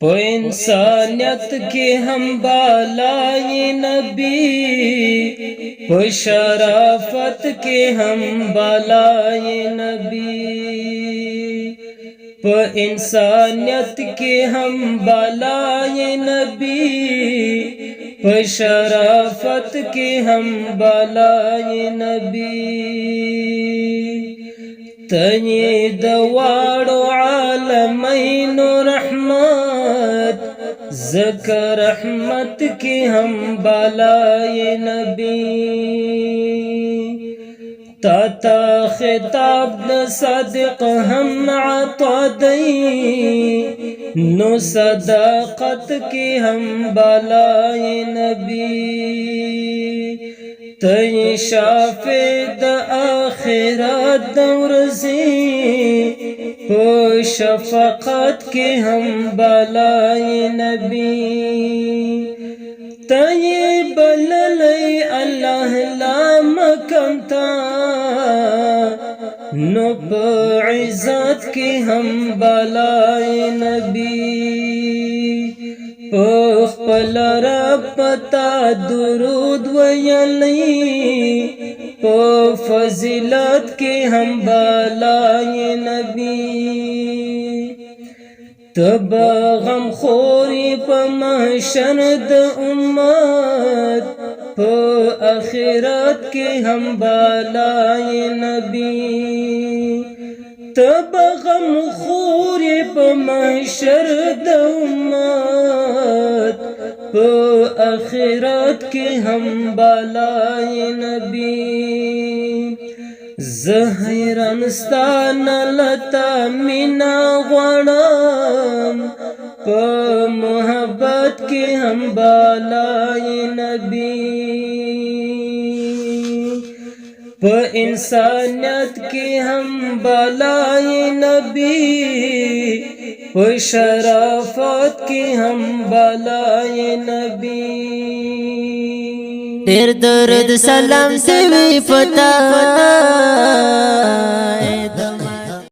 په انسانیت کې هم بالای نبی، په شرافت کې هم بالای نبی، په انسانیت کې هم بالای نبی، په شرافت کې هم بالای نبی. تنی د واړو عالمینو رحمت، ذکر رحمت کی هم بالای نبی. تا تا خطاب د صادق هم عطا دی، نو صداقت کی هم بالای نبی. تی شافع د آخرت د ورځې، په شفقت کې هم بالای نبی. تی بللی الله لا مکم تا، نو په عزت کې هم بالای نبی. خپل رب پتا درود ویلی، په فضیلت کې هم بالای نبی. تب غم خوری په محشر د امت، په آخرت کې هم بالای نبی. تب غم خوری په محشر د امت، په آخرت کې هم بالای نبی. زه حیران ستا نلتا مینا غواړم، په محبت کې هم بالای نبی. په انسانیت کې هم بالای نبی، په شرافت کې هم بالای نبی. ډېر درود سلام دی پتا